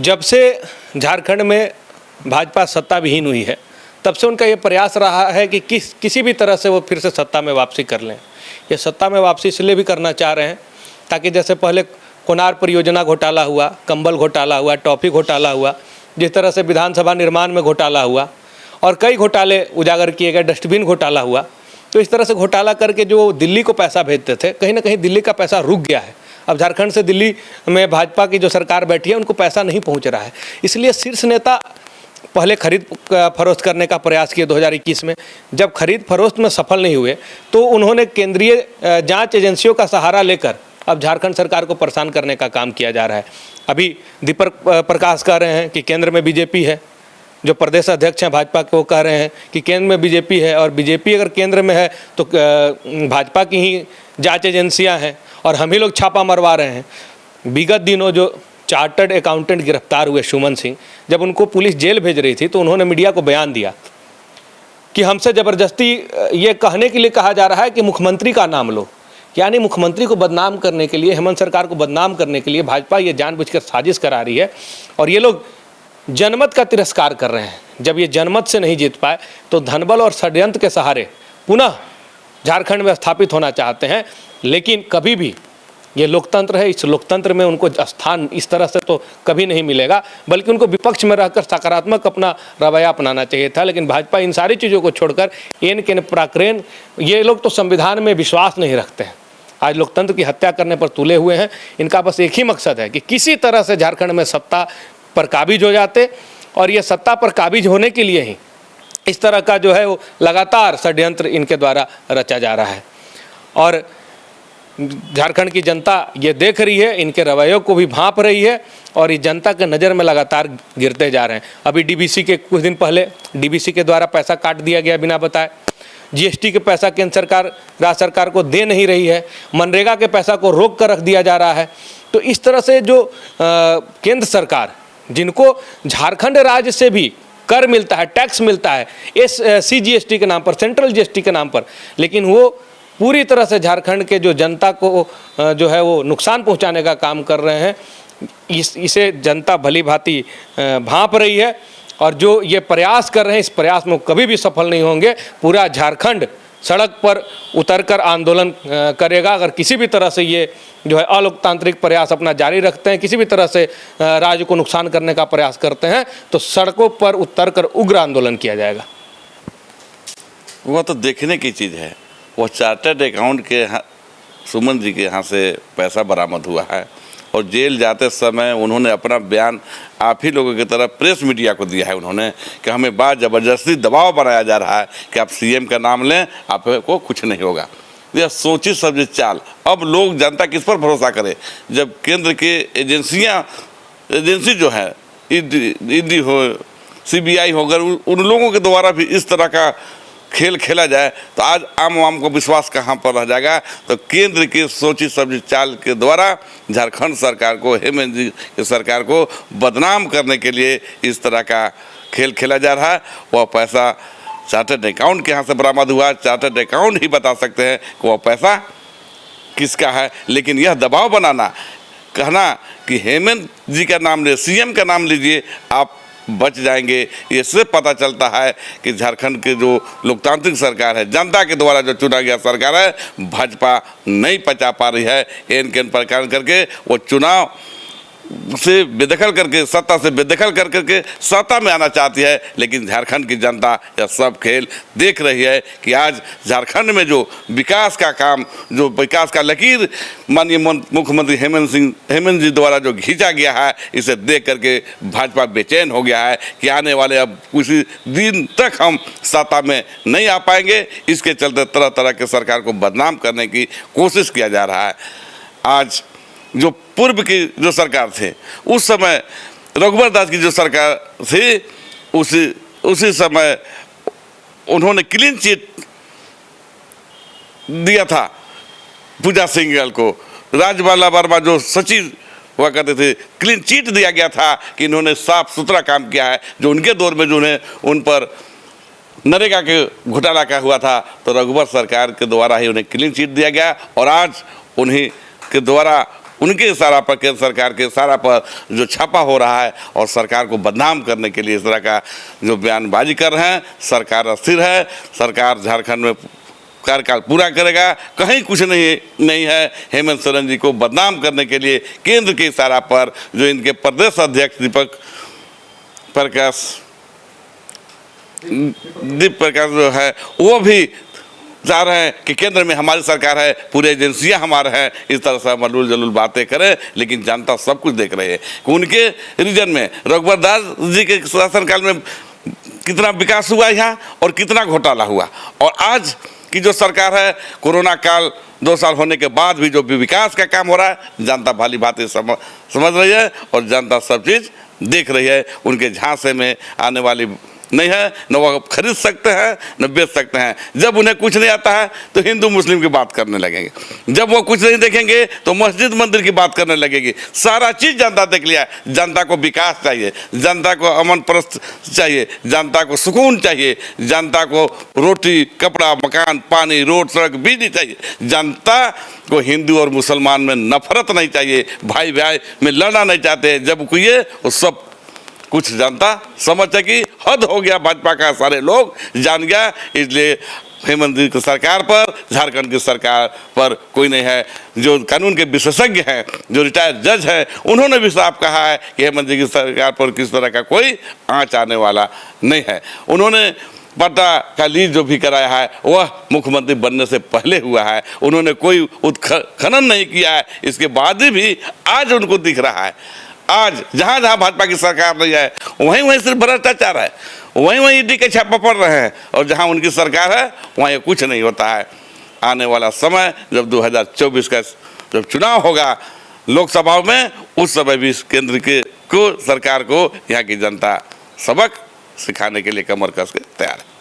जब से झारखंड में भाजपा सत्ता विहीन हुई है तब से उनका ये प्रयास रहा है कि किसी भी तरह से वो फिर से सत्ता में वापसी कर लें। ये सत्ता में वापसी इसलिए भी करना चाह रहे हैं ताकि जैसे पहले कोनार परियोजना घोटाला हुआ, कंबल घोटाला हुआ, टॉफी घोटाला हुआ, जिस तरह से विधानसभा निर्माण में घोटाला हुआ और कई घोटाले उजागर किए गए, डस्टबिन घोटाला हुआ, तो इस तरह से घोटाला करके जो दिल्ली को पैसा भेजते थे, कहीं ना कहीं दिल्ली का पैसा रुक गया है। अब झारखंड से दिल्ली में भाजपा की जो सरकार बैठी है उनको पैसा नहीं पहुंच रहा है। इसलिए शीर्ष नेता पहले खरीद फरोख्त करने का प्रयास किए 2021 में। जब खरीद फरोख्त में सफल नहीं हुए तो उन्होंने केंद्रीय जांच एजेंसियों का सहारा लेकर अब झारखंड सरकार को परेशान करने का काम किया जा रहा है। अभी दीपक प्रकाश कह रहे हैं कि केंद्र में बीजेपी है, जो प्रदेश अध्यक्ष हैं भाजपा के वो कह रहे हैं कि केंद्र में बीजेपी है और बीजेपी अगर केंद्र में है तो भाजपा की ही जांच एजेंसियां हैं और हम ही लोग छापा मरवा रहे हैं। विगत दिनों जो चार्टर्ड अकाउंटेंट गिरफ्तार हुए सुमन सिंह, जब उनको पुलिस जेल भेज रही थी तो उन्होंने मीडिया को बयान दिया कि हमसे ज़बरदस्ती ये कहने के लिए कहा जा रहा है कि मुख्यमंत्री का नाम लो, यानी मुख्यमंत्री को बदनाम करने के लिए, हेमंत सरकार को बदनाम करने के लिए भाजपा ये जानबूझकर साजिश करा रही है। और ये लोग जनमत का तिरस्कार कर रहे हैं। जब ये जनमत से नहीं जीत पाए तो धनबल और षड्यंत्र के सहारे पुनः झारखंड में स्थापित होना चाहते हैं। लेकिन कभी भी ये लोकतंत्र है, इस लोकतंत्र में उनको स्थान इस तरह से तो कभी नहीं मिलेगा, बल्कि उनको विपक्ष में रहकर सकारात्मक अपना रवैया अपनाना चाहिए था। लेकिन भाजपा इन सारी चीज़ों को छोड़कर एन के पराक्रम, ये लोग तो संविधान में विश्वास नहीं रखते हैं। आज लोकतंत्र की हत्या करने पर तुले हुए हैं। इनका बस एक ही मकसद है कि किसी तरह से झारखंड में सत्ता पर काबिज हो जाते, और ये सत्ता पर काबिज होने के लिए ही इस तरह का जो है वो लगातार षड्यंत्र इनके द्वारा रचा जा रहा है। और झारखंड की जनता ये देख रही है, इनके रवैयों को भी भांप रही है और इस जनता के नज़र में लगातार गिरते जा रहे हैं। अभी डीबीसी के कुछ दिन पहले डीबीसी के द्वारा पैसा काट दिया गया बिना बताए। जीएसटी के पैसा केंद्र सरकार राज्य सरकार को दे नहीं रही है। मनरेगा के पैसा को रोक कर रख दिया जा रहा है। तो इस तरह से जो केंद्र सरकार, जिनको झारखंड राज्य से भी कर मिलता है, टैक्स मिलता है CGST के नाम पर, सेंट्रल GST के नाम पर, लेकिन वो पूरी तरह से झारखंड के जो जनता को जो है वो नुकसान पहुंचाने का काम कर रहे हैं। इसे जनता भली भांति भांप रही है और जो ये प्रयास कर रहे हैं, इस प्रयास में कभी भी सफल नहीं होंगे। पूरा झारखंड सड़क पर उतरकर आंदोलन करेगा अगर किसी भी तरह से ये जो है अलोकतांत्रिक प्रयास अपना जारी रखते हैं, किसी भी तरह से राज्य को नुकसान करने का प्रयास करते हैं, तो सड़कों पर उतरकर उग्र आंदोलन किया जाएगा। वह तो देखने की चीज़ है। वह चार्टर्ड अकाउंट के सुमन जी के यहाँ से पैसा बरामद हुआ है और जेल जाते समय उन्होंने अपना बयान आप ही लोगों की तरफ प्रेस मीडिया को दिया है। उन्होंने कि हमें बात ज़बरदस्ती दबाव बनाया जा रहा है कि आप CM का नाम लें, आपको कुछ नहीं होगा। यह सोची समझी चाल। अब लोग, जनता किस पर भरोसा करे जब केंद्र के एजेंसी जो है, ईडी हो, CBI हो, अगर उन लोगों के द्वारा भी इस तरह का खेल खेला जाए तो आज आम आम को विश्वास कहाँ पर रह जाएगा। तो केंद्र की सोची समझी चाल के द्वारा झारखंड सरकार को, हेमंत जी की सरकार को बदनाम करने के लिए इस तरह का खेल खेला जा रहा है। वह पैसा चार्टर्ड अकाउंट के यहाँ से बरामद हुआ। चार्टर्ड अकाउंट ही बता सकते हैं कि वह पैसा किसका है। लेकिन यह दबाव बनाना, कहना कि हेमंत जी का नाम ले, CM का नाम लीजिए, आप बच जाएंगे, इससे पता चलता है कि झारखंड के जो लोकतांत्रिक सरकार है, जनता के द्वारा जो चुना गया सरकार है, भाजपा नहीं पचा पा रही है। एन प्रकार करके वो चुनाव से बेदखल करके, सत्ता से बेदखल करके सत्ता में आना चाहती है। लेकिन झारखंड की जनता यह सब खेल देख रही है कि आज झारखंड में जो विकास का काम, जो विकास का लकीर माननीय मुख्यमंत्री हेमंत जी द्वारा जो खींचा गया है, इसे देख करके भाजपा बेचैन हो गया है कि आने वाले अब कुछ दिन तक हम सत्ता में नहीं आ पाएंगे। इसके चलते तरह तरह के सरकार को बदनाम करने की कोशिश किया जा रहा है। आज जो पूर्व की जो सरकार थे, उस समय रघुवर दास की जो सरकार थी, उसी समय उन्होंने क्लीन चिट दिया था पूजा सिंघल को। राजबाला वर्मा जो सचिव हुआ करते थे, क्लीन चिट दिया गया था कि इन्होंने साफ सुथरा काम किया है। जो उनके दौर में जो उन्हें उन पर नरेगा के घोटाला का हुआ था, तो रघुवर सरकार के द्वारा ही उन्हें क्लीन चिट दिया गया और आज उन्हीं के द्वारा उनके इशारा पर, केंद्र सरकार के इशारा पर जो छापा हो रहा है और सरकार को बदनाम करने के लिए इस तरह का जो बयानबाजी कर रहे हैं। सरकार अस्थिर है, सरकार झारखंड में कार्यकाल पूरा करेगा, कहीं कुछ नहीं है। हेमंत सोरेन जी को बदनाम करने के लिए केंद्र के इशारा पर जो इनके प्रदेश अध्यक्ष दीप प्रकाश जो है वो भी चाह रहे हैं कि केंद्र में हमारी सरकार है, पूरी एजेंसियां हमारे हैं, इस तरह से मलूल जलूल बातें करें। लेकिन जनता सब कुछ देख रही है कि उनके रीजन में रघुवर दास जी के शासनकाल में कितना विकास हुआ यहाँ और कितना घोटाला हुआ। और आज की जो सरकार है, कोरोना काल 2 साल होने के बाद भी जो भी विकास का काम हो रहा है, जनता भली भांति समझ रही है और जनता सब चीज़ देख रही है। उनके झांसे में आने वाली नहीं है, न वो खरीद सकते हैं न बेच सकते हैं। जब उन्हें कुछ नहीं आता है तो हिंदू मुस्लिम की बात करने लगेंगे, जब वो कुछ नहीं देखेंगे तो मस्जिद मंदिर की बात करने लगेगी। सारा चीज़ जनता देख लिया है। जनता को विकास चाहिए, जनता को अमन परस्त चाहिए, जनता को सुकून चाहिए, जनता को रोटी कपड़ा मकान पानी रोड सड़क बिजली चाहिए। जनता को हिंदू और मुसलमान में नफरत नहीं चाहिए, भाई भाई में लड़ना नहीं चाहते। जब कोई ये वो सब कुछ जनता समझ सकी, हद हो गया भाजपा का, सारे लोग जान गया। इसलिए हेमंत जी की सरकार पर, झारखंड की सरकार पर कोई नहीं है। जो कानून के विशेषज्ञ हैं, जो रिटायर्ड जज हैं, उन्होंने भी साफ कहा है कि हेमंत जी की सरकार पर किस तरह का कोई आँच आने वाला नहीं है। उन्होंने पट्टा का लीज जो भी कराया है वह मुख्यमंत्री बनने से पहले हुआ है। उन्होंने कोई उत्खनन नहीं किया है, इसके बाद भी आज उनको दिख रहा है। आज जहाँ जहाँ भाजपा की सरकार नहीं है वहीं वहीं सिर्फ भ्रष्टाचार है, वहीं वहीं ईडी के छापा पड़ रहे हैं। और जहाँ उनकी सरकार है वहाँ ये कुछ नहीं होता है। आने वाला समय जब 2024 का जब चुनाव होगा लोकसभा में, उस समय भी केंद्र के सरकार को यहाँ की जनता सबक सिखाने के लिए कमर कस के तैयार है।